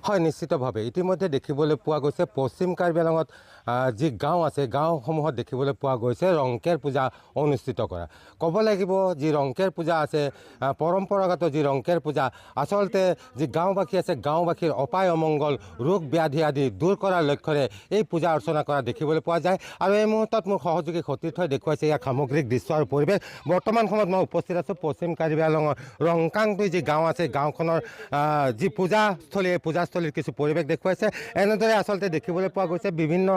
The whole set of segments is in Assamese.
হয়, নিশ্চিতভাৱে ইতিমধ্যে দেখিবলৈ পোৱা গৈছে পশ্চিম কাৰ্বি আংলঙত যি গাঁও আছে গাঁওসমূহত দেখিবলৈ পোৱা গৈছে ৰংকেৰ পূজা অনুষ্ঠিত কৰা। ক'ব লাগিব যি ৰংকেৰ পূজা আছে পৰম্পৰাগত যি ৰংকেৰ পূজা আচলতে যি গাঁওবাসী আছে গাঁওবাসীৰ অপায় অমংগল ৰোগ ব্যাধি আদি দূৰ কৰাৰ লক্ষ্যৰে এই পূজা অৰ্চনা কৰা দেখিবলৈ পোৱা যায়। আৰু এই মুহূৰ্তত মোৰ সহযোগী সতীৰ্থই দেখুৱাইছে ইয়াৰ সামগ্ৰিক দৃশ্য আৰু পৰিৱেশ। বৰ্তমান সময়ত মই উপস্থিত আছোঁ পশ্চিম কাৰ্বি আংলঙৰ ৰংকাংটুই যি গাঁও আছে গাঁওখনৰ যি পূজাস্থলী এই পূজাস্থলীৰ কিছু পৰিৱেশ দেখুৱাইছে। এনেদৰে আচলতে দেখিবলৈ পোৱা গৈছে বিভিন্ন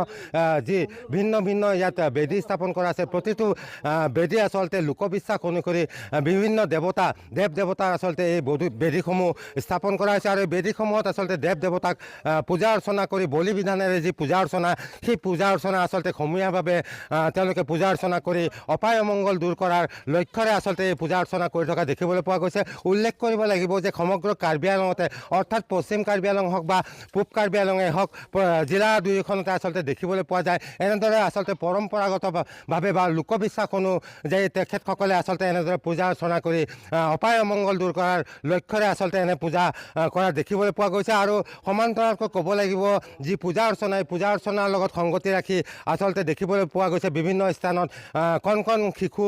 যি ভিন্ন ভিন্ন ইয়াত বেদী স্থাপন কৰা আছে। প্ৰতিটো বেদী আচলতে লোকবিশ্বাস অনুসৰি বিভিন্ন দেৱতা দেৱ দেৱতাৰ আচলতে এই বেদীসমূহ স্থাপন কৰা হৈছে। আৰু এই বেদীসমূহত আচলতে দেৱ দেৱতাক পূজা অৰ্চনা কৰি বলি বিধানেৰে যি পূজা অৰ্চনা সেই পূজা অৰ্চনা আচলতে সমূহীয়াভাৱে তেওঁলোকে পূজা অৰ্চনা কৰি অপায় অমংগল দূৰ কৰাৰ লক্ষ্যৰে আচলতে এই পূজা অৰ্চনা কৰি থকা দেখিবলৈ পোৱা গৈছে। উল্লেখ কৰিব লাগিব যে সমগ্ৰ কাৰ্বি আংলঙতে অৰ্থাৎ পশ্চিম কাৰ্বি আংলং হওক বা পূব কাৰ্বি আংলঙে হওক জিলা দুয়োখনতে আচলতে দেখিবলৈ পোৱা যায়। এনেদৰে আচলতে পৰম্পৰাগতভাৱে বা লোকবিশ্বাস অনুযায়ী তেখেতসকলে আচলতে এনেদৰে পূজা অৰ্চনা কৰি অপায় অমংগল দূৰ কৰাৰ লক্ষ্যৰে আচলতে এনে পূজা কৰা দেখিবলৈ পোৱা গৈছে। আৰু সমান্তৰালকৈ ক'ব লাগিব যি পূজা অৰ্চনা এই পূজা অৰ্চনাৰ লগত সংগতি ৰাখি আচলতে দেখিবলৈ পোৱা গৈছে বিভিন্ন স্থানত কণ কণ শিশু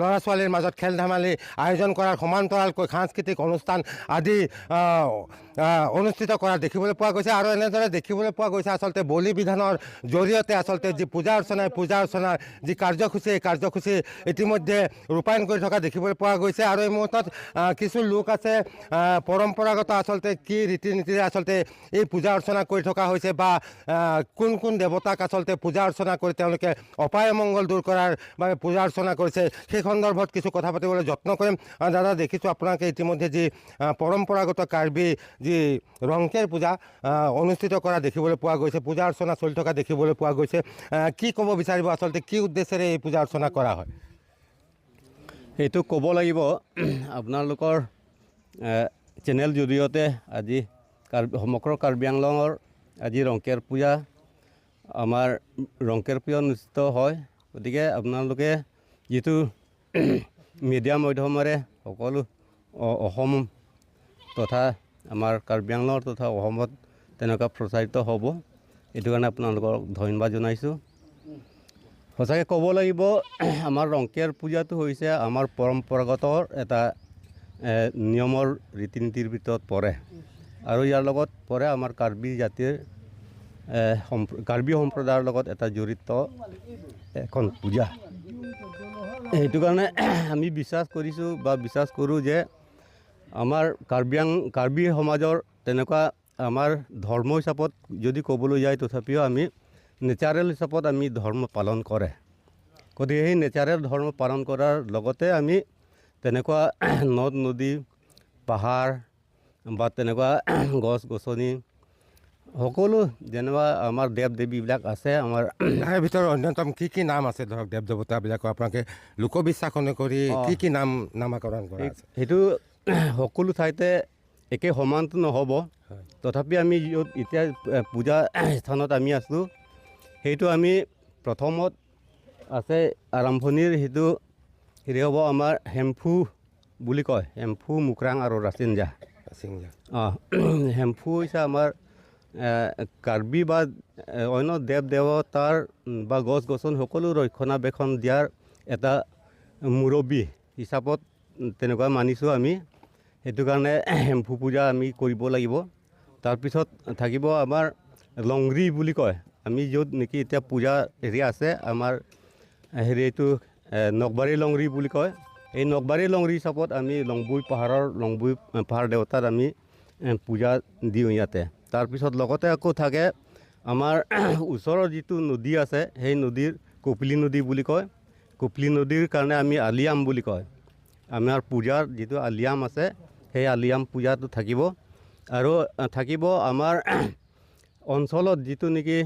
ল'ৰা ছোৱালীৰ মাজত খেল ধেমালি আয়োজন কৰাৰ সমান্তৰালকৈ সাংস্কৃতিক অনুষ্ঠান আদি অনুষ্ঠিত কৰা দেখিবলৈ পোৱা গৈছে। আৰু এনেদৰে দেখিবলৈ পোৱা গৈছে আচলতে বলি বিধানৰ জৰিয়তে আচলতে যি পূজা অৰ্চনাৰ যি কাৰ্যসূচী এই কাৰ্যসূচী ইতিমধ্যে ৰূপায়ণ কৰি থকা দেখিবলৈ পোৱা গৈছে। আৰু এই মুহূৰ্তত কিছু লোক আছে পৰম্পৰাগত আচলতে কি ৰীতি নীতিৰে আচলতে এই পূজা অৰ্চনা কৰি থকা হৈছে বা কোন কোন দেৱতাক আচলতে পূজা অৰ্চনা কৰি তেওঁলোকে অপায় অমংগল দূৰ কৰাৰ বাবে পূজা অৰ্চনা কৰিছে সেই সন্দৰ্ভত কিছু কথা পাতিবলৈ যত্ন কৰিম। দাদা দেখিছোঁ আপোনালোকে ইতিমধ্যে যি পৰম্পৰাগত কাৰ্বি যি ৰংকেৰ পূজা অনুষ্ঠিত কৰা দেখিবলৈ পোৱা গৈছে পূজা অৰ্চনা চলি থকা দেখিবলৈ পোৱা গৈছে। কি ক'ব বিচাৰিব আচলতে কি উদ্দেশ্যেৰে এই পূজা অৰ্চনা কৰা হয়? এইটো ক'ব লাগিব আপোনালোকৰ চেনেল জৰিয়তে আজি সমগ্ৰ কাৰ্বি আংলঙৰ আজি ৰংকেৰ পূজা আমাৰ ৰংকেৰ পূজা অনুষ্ঠিত হয়। গতিকে আপোনালোকে যিটো মিডিয়া মাধ্যমেৰে সকলো অসম তথা আমাৰ কাৰ্বি আংলঙৰ তথা অসমত তেনেকুৱা প্ৰচাৰিত হ'ব এইটো কাৰণে আপোনালোকক ধন্যবাদ জনাইছোঁ। সঁচাকৈ ক'ব লাগিব আমাৰ ৰংকেৰ পূজাটো হৈছে আমাৰ পৰম্পৰাগত এটা নিয়মৰ ৰীতি নীতিৰ ভিতৰত পৰে। আৰু ইয়াৰ লগত পৰে আমাৰ কাৰ্বি জাতিৰ কাৰ্বি সম্প্ৰদায়ৰ লগত এটা জড়িত এখন পূজা। সেইটো কাৰণে আমি বিশ্বাস কৰিছোঁ বা বিশ্বাস কৰোঁ যে আমাৰ কাৰ্বি সমাজৰ তেনেকুৱা আমাৰ ধৰ্ম হিচাপত যদি ক'বলৈ যায় তথাপিও আমি নেচাৰেল হিচাপত আমি ধৰ্ম পালন কৰে। গতিকে সেই নেচাৰেল ধৰ্ম পালন কৰাৰ লগতে আমি তেনেকুৱা নদ নদী পাহাৰ বা তেনেকুৱা গছ গছনি সকলো যেনেকুৱা আমাৰ দেৱ দেৱীবিলাক আছে আমাৰ তাৰে ভিতৰত অন্যতম কি নাম আছে ধৰক দেৱ দেৱতাবিলাকৰ আপোনালোকে লোকবিশ্বাস অনুসৰি কি নামাকৰণ কৰা আছে? সেইটো সকলো ঠাইতে একে সমানটো নহ'ব। তথাপি আমি য'ত এতিয়া পূজা স্থানত আমি আছোঁ সেইটো আমি প্ৰথমত আছে আৰম্ভণিৰ সেইটো হেৰি হ'ব আমাৰ হেম্ফু বুলি কয়। হেম্ফু মুকৰাং আৰু ৰাচিনজা। হেম্ফু হৈছে আমাৰ কাৰ্বি বা অন্য দেৱ দেৱতাৰ বা গছ গছনি সকলো ৰক্ষণাবেক্ষণ দিয়াৰ এটা মুৰব্বী হিচাপত তেনেকুৱা মানিছোঁ আমি। সেইটো কাৰণে হেম্ফু পূজা আমি কৰিব লাগিব। তাৰপিছত থাকিব আমাৰ লংৰি বুলি কয়। আমি য'ত নেকি এতিয়া পূজা হেৰি আছে আমাৰ হেৰিটো নকবাৰী লংৰি বুলি কয়। এই নকবাৰী লংৰি হিচাপত আমি লংবুই পাহাৰ দেৱতাত আমি পূজা দিওঁ ইয়াতে। তাৰপিছত লগতে আকৌ থাকে আমাৰ ওচৰৰ যিটো নদী আছে সেই নদীৰ কপিলী নদী বুলি কয়। কপিলী নদীৰ কাৰণে আমি আলিয়াম বুলি কয়। আমাৰ পূজাৰ যিটো আলিয়াম আছে সেই আলিয়াম পূজাটো থাকিব। আৰু থাকিব আমাৰ অঞ্চলত যিটো নেকি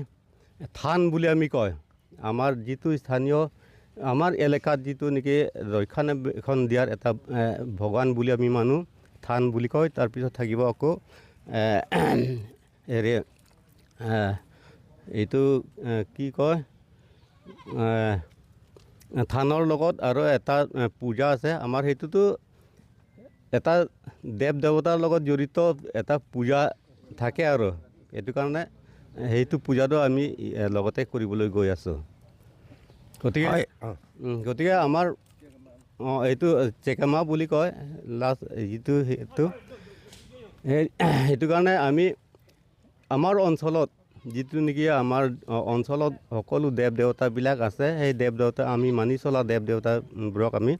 থান বুলি আমি কয়। আমাৰ যিটো স্থানীয় আমাৰ এলেকাত যিটো নেকি ৰক্ষণাবেক্ষণ দিয়াৰ এটা ভগৱান বুলি আমি মানো থান বুলি কয়। তাৰপিছত থাকিব আকৌ হেৰি এইটো কি কয় থানৰ লগত আৰু এটা পূজা আছে আমাৰ সেইটোতো এটা দেৱ দেৱতাৰ লগত জড়িত এটা পূজা থাকে আৰু এইটো কাৰণে সেইটো পূজাটো আমি লগতে কৰিবলৈ গৈ আছোঁ গতিকে গতিকে আমাৰ এইটো চেকেমা বুলি কয় লাষ্ট সেইটো সেইটো কাৰণে আমি আমাৰ অঞ্চলত যিটো নেকি আমাৰ অঞ্চলত সকলো দেৱ দেৱতাবিলাক আছে সেই দেৱ দেৱতা আমি মানি চলা দেৱ দেৱতাবোৰক আমি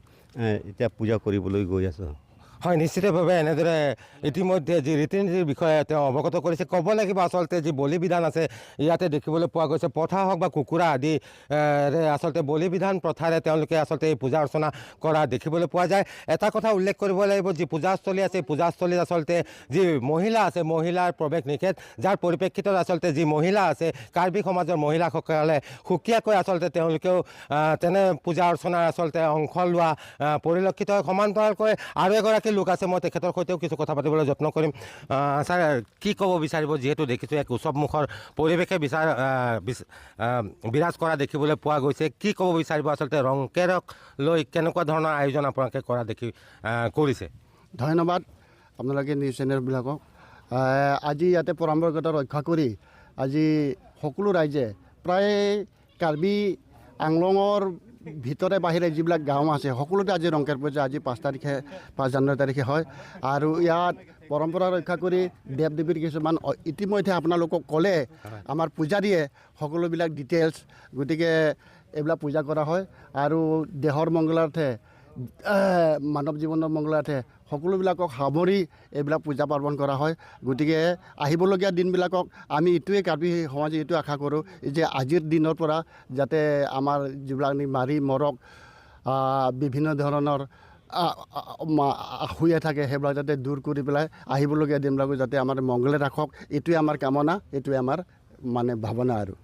এতিয়া পূজা কৰিবলৈ গৈ আছোঁ হয় নিশ্চিতভাৱে এনেদৰে ইতিমধ্যে যি ৰীতি নীতিৰ বিষয়ে তেওঁ অৱগত কৰিছে ক'ব লাগিব আচলতে যি বলি বিধান আছে ইয়াতে দেখিবলৈ পোৱা গৈছে পঠা হওক বা কুকুৰা আদি আচলতে বলি বিধান প্ৰথাৰে তেওঁলোকে আচলতে এই পূজা অৰ্চনা কৰা দেখিবলৈ পোৱা যায় এটা কথা উল্লেখ কৰিব লাগিব যি পূজাস্থলী আছে পূজাস্থলীত আচলতে যি মহিলা আছে মহিলাৰ প্ৰৱেশ নিষেধ যাৰ পৰিপ্ৰেক্ষিতত আচলতে যি মহিলা আছে কাৰ্বি সমাজৰ মহিলাসকলে সুকীয়াকৈ আচলতে তেওঁলোকেও তেনে পূজা অৰ্চনাৰ আচলতে অংশ লোৱা পৰিলক্ষিত হয় সমান্তৰালকৈ আৰু এগৰাকী লোক আছে মই তেখেতৰ সৈতেও কিছু কথা পাতিবলৈ যত্ন কৰিম ছাৰ কি ক'ব বিচাৰিব যিহেতু দেখিছোঁ এক উৎসৱমুখৰ পৰিৱেশে বিৰাজ কৰা দেখিবলৈ পোৱা গৈছে কি ক'ব বিচাৰিব আচলতে ৰংকেৰক লৈ কেনেকুৱা ধৰণৰ আয়োজন আপোনালোকে কৰা কৰিছে ধন্যবাদ আপোনালোকে নিউজ চেনেলবিলাকক আজি ইয়াতে পৰম্পৰাগত ৰক্ষা কৰি আজি সকলো ৰাইজে প্ৰায় কাৰ্বি আংলঙৰ ভিতৰে বাহিৰে যিবিলাক গাঁও আছে সকলোতে আজি ৰংকেৰ পূজা আজি 5 জানুৱাৰী তাৰিখে হয় আৰু ইয়াত পৰম্পৰা ৰক্ষা কৰি দেৱ দেৱীৰ কিছুমান ইতিমধ্যে আপোনালোকক ক'লে আমাৰ পূজাৰীয়ে সকলোবিলাক ডিটেইলছ গতিকে এইবিলাক পূজা কৰা হয় আৰু দেহৰ মংগলাৰ্থে মানৱ জীৱনৰ মংগলাৰ্থে সকলোবিলাকক সামৰি এইবিলাক পূজা পাৰ্বণ কৰা হয় গতিকে আহিবলগীয়া দিনবিলাকক আমি এইটোৱে কাৰ্বি সমাজে এইটো আশা কৰোঁ যে আজিৰ দিনৰ পৰা যাতে আমাৰ যিবিলাক মাৰি মৰক বিভিন্ন ধৰণৰ শুয়ে থাকে সেইবিলাক যাতে দূৰ কৰি পেলাই আহিবলগীয়া দিনবিলাকো যাতে আমাৰ মংগলে ৰাখক এইটোৱে আমাৰ কামনা এইটোৱে আমাৰ মানে ভাৱনা আৰু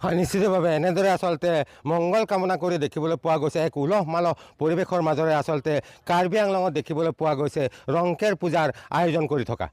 হয় নিশ্চিতভাৱে এনেদৰে আচলতে মংগল কামনা কৰি দেখিবলৈ পোৱা গৈছে এক উলহ মালহ পৰিৱেশৰ মাজৰে আচলতে কাৰ্বি আংলঙত দেখিবলৈ পোৱা গৈছে ৰংকেৰ পূজাৰ আয়োজন কৰি থকা